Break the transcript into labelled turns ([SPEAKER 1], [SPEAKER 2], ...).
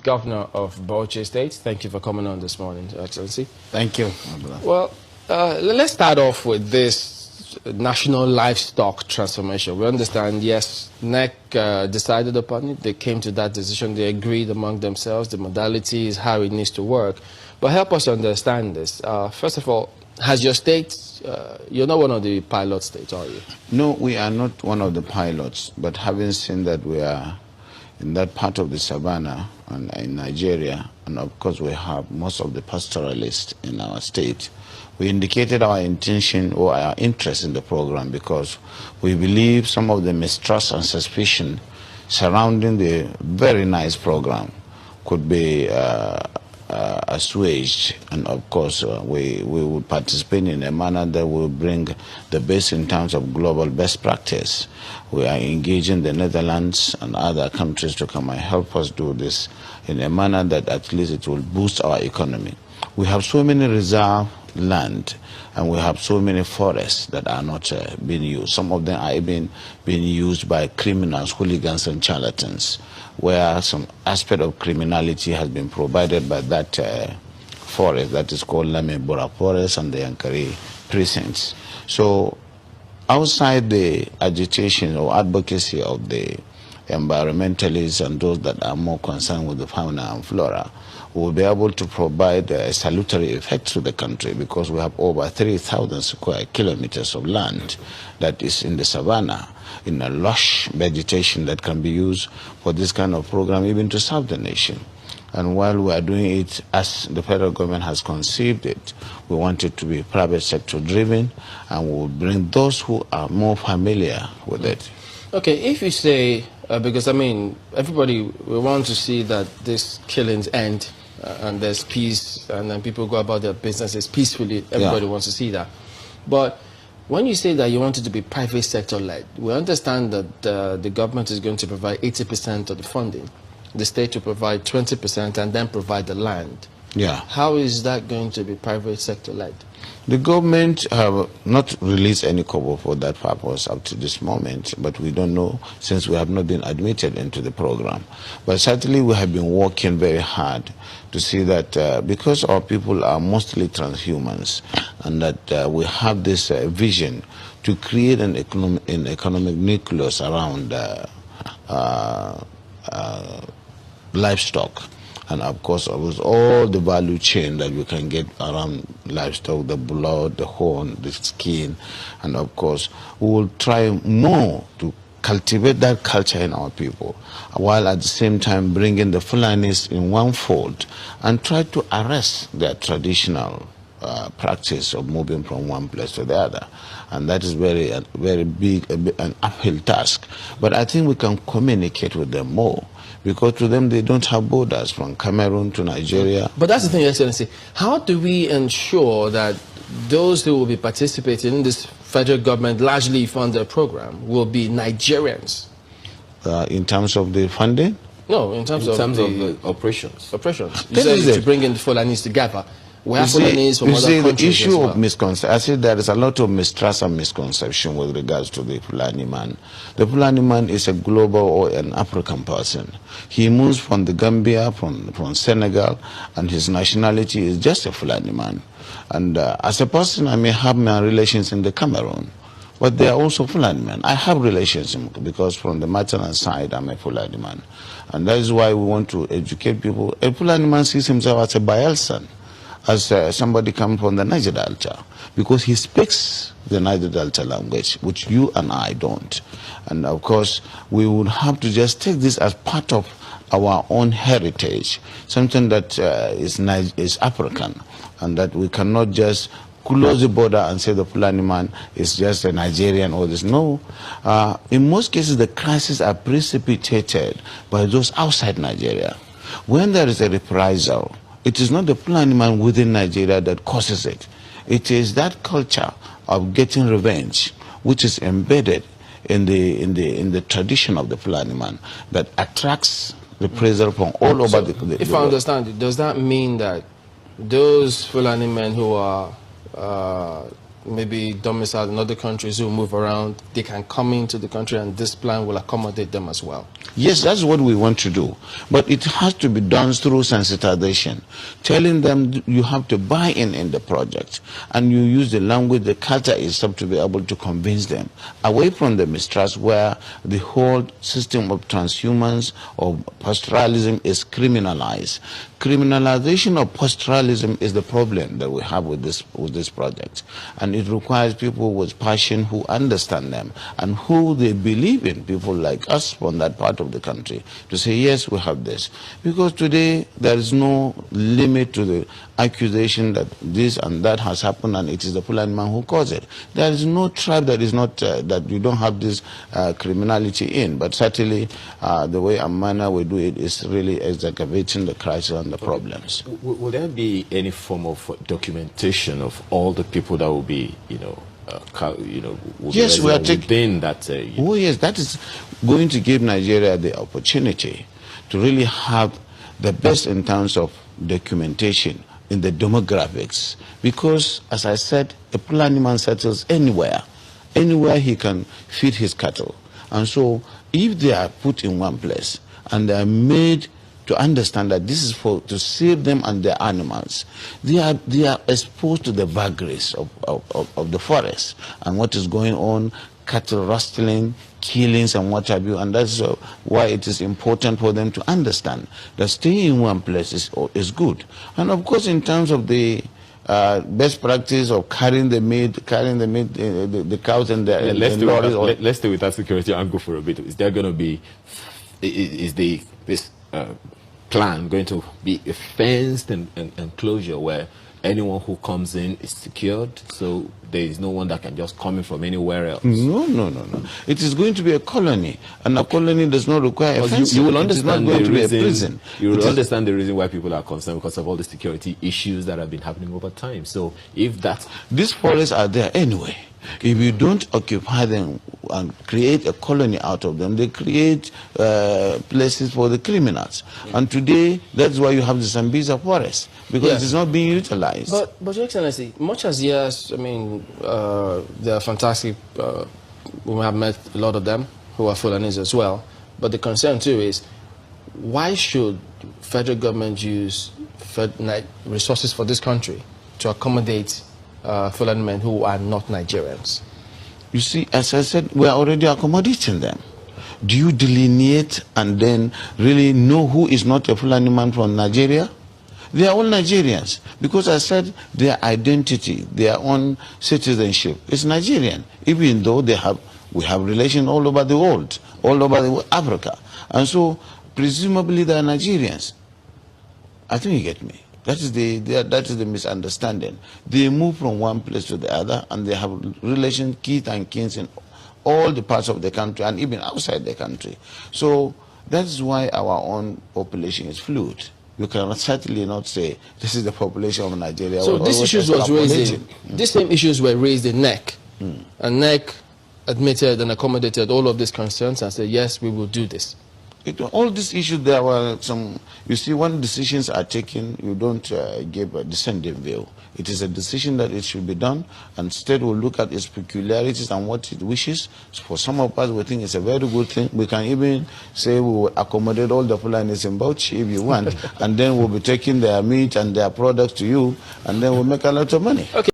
[SPEAKER 1] Governor of Bauchi State. Thank you for coming on this morning, Excellency.
[SPEAKER 2] Thank you.
[SPEAKER 1] Well, let's start off with this national livestock transformation. We understand, yes, NEC decided upon it. They came to that decision. They agreed among themselves. The modalities, how it needs to work. But help us understand this. First of all, has your state, you're not one of the pilot states, are you?
[SPEAKER 2] No, we are not one of the pilots. But having seen that we are in that part of the savannah and in Nigeria, and of course we have most of the pastoralists in our state, we indicated our intention or our interest in the program because we believe some of the mistrust and suspicion surrounding the very nice program could be assuaged, and of course we would participate in a manner that will bring the best in terms of global best practice. We are engaging the Netherlands and other countries to come and help us do this in a manner that at least it will boost our economy. We have so many reserve land and we have so many forests that are not being used. Some of them are even being used by criminals, hooligans and charlatans, where some aspect of criminality has been provided by that forest that is called Lamebora Forest and the Yankari precincts. So outside the agitation or advocacy of the environmentalists and those that are more concerned with the fauna and flora, we will be able to provide a salutary effect to the country because we have over 3,000 square kilometers of land that is in the savannah, in a lush vegetation that can be used for this kind of program, even to serve the nation. And while we are doing it as the federal government has conceived it, we want it to be private sector driven, and we will bring those who are more familiar with it.
[SPEAKER 1] Okay, if you say, because I mean, everybody, we want to see that these killings end and there's peace and then people go about their businesses peacefully. Everybody wants to see that. But when you say that you want it to be private sector led, we understand that the government is going to provide 80% of the funding, the state to provide 20% and then provide the land.
[SPEAKER 2] Yeah.
[SPEAKER 1] How is that going to be private sector led?
[SPEAKER 2] The government have not released any cover for that purpose up to this moment, but we don't know since we have not been admitted into the program. But certainly we have been working very hard to see that because our people are mostly transhumans and that we have this vision to create an economic nucleus around livestock. And of course, with all the value chain that we can get around livestock, the blood, the horn, the skin, and of course, we will try more to cultivate that culture in our people, while at the same time bringing the Fulanis in one fold and try to arrest their traditional practice of moving from one place to the other. And that is very big, an uphill task. But I think we can communicate with them more, because to them they don't have borders from Cameroon to Nigeria.
[SPEAKER 1] But that's the thing, Excellency. How do we ensure that those who will be participating in this federal government largely funded program will be Nigerians?
[SPEAKER 2] In terms of the funding?
[SPEAKER 1] No, in terms of
[SPEAKER 3] the operations.
[SPEAKER 1] Operations. You said to bring in the Fulanis together. We have Fulanis from other countries.
[SPEAKER 2] The issue of misconception, I said there is a lot of mistrust and misconception with regards to the Fulani man. The Fulani man is a global or an African person. He moves from the Gambia, from Senegal, and his nationality is just a Fulani man. And as a person, I may have my relations in the Cameroon, but they are also Fulani men. I have relations because from the maternal side, I'm a Fulani man. And that is why we want to educate people. A Fulani man sees himself as a Bayelsan, as somebody come from the Niger Delta, because he speaks the Niger Delta language, which you and I don't. And of course, we would have to just take this as part of our own heritage, something that is African, and that we cannot just close the border and say the Fulani man is just a Nigerian or this. No. In most cases, the crises are precipitated by those outside Nigeria. When there is a reprisal, it is not the Fulani man within Nigeria that causes it. It is that culture of getting revenge, which is embedded in the tradition of the Fulani man, that attracts reprisal from all over the world.
[SPEAKER 1] If I understand it, does that mean that those Fulani men who are maybe domiciled in other countries who move around, they can come into the country and this plan will accommodate them as well?
[SPEAKER 2] Yes, that's what we want to do. But it has to be done through sensitization, telling them you have to buy in the project. And you use the language, the culture itself to be able to convince them. Away from the mistrust where the whole system of transhumance or pastoralism is criminalized. Criminalization of pastoralism is the problem that we have with this project. And it requires people with passion who understand them and who they believe in, people like us from that part of the country, to say, yes, we have this. Because today there is no limit to the accusation that this and that has happened and it is the Fulani man who caused it. There is no tribe that is not, that you don't have this criminality in, but certainly the way and manner we do it is really exacerbating the crisis and the problems.
[SPEAKER 3] Will there be any form of documentation of all the people that will be,
[SPEAKER 2] yes, we are
[SPEAKER 3] within that?
[SPEAKER 2] Oh yes, that is going to give Nigeria the opportunity to really have the best in terms of documentation in the demographics. Because, as I said, a Fulani man settles anywhere he can feed his cattle. And so, if they are put in one place and they are made to understand that this is to save them and their animals, they are exposed to the vagaries of the forest and what is going on, cattle rustling, killings and what have you, and that's why it is important for them to understand that staying in one place is good. And of course, in terms of the best practice of carrying the meat, the cows and the lorries.
[SPEAKER 3] Let's stay with that security angle for a bit. Is there going to be, this plan going to be a fenced enclosure where anyone who comes in is secured, so there is no one that can just come in from anywhere else?
[SPEAKER 2] No. It is going to be a colony, and a colony does not require a fence.
[SPEAKER 3] You will understand
[SPEAKER 2] it is not going to be a prison.
[SPEAKER 3] You will understand the reason why people are concerned, because of all the security issues that have been happening over time. So if that's...
[SPEAKER 2] These forests are there anyway. If you don't occupy them and create a colony out of them, they create places for the criminals. And today, that's why you have the Sambisa forest, because it is not being utilized.
[SPEAKER 1] But Your Excellency, much as yes, I mean, they're fantastic. We have met a lot of them who are Fulanis as well. But the concern too is, why should federal government use resources for this country to accommodate Fulani men who are not Nigerians?
[SPEAKER 2] You see, as I said, we are already accommodating them. Do you delineate and then really know who is not a Fulani man from Nigeria? They are all Nigerians, because I said their identity, their own citizenship is Nigerian, even though we have relations all over the world, all over Africa. And so, presumably they are Nigerians. I think you get me. That is the misunderstanding. They move from one place to the other, and they have relations, kith and kins in all the parts of the country, and even outside the country. So that is why our own population is fluid. You can certainly not say this is the population of Nigeria.
[SPEAKER 1] So these issues was raised in, these same issues were raised in NEC, and NEC admitted and accommodated all of these concerns and said, yes, we will do this.
[SPEAKER 2] All these issues, there were some, you see, when decisions are taken, you don't give a dissenting view. It is a decision that it should be done, and state will look at its peculiarities and what it wishes. So for some of us, we think it's a very good thing. We can even say we will accommodate all the Fulanis in Bauchi if you want, and then we'll be taking their meat and their products to you, and then we'll make a lot of money.
[SPEAKER 1] Okay.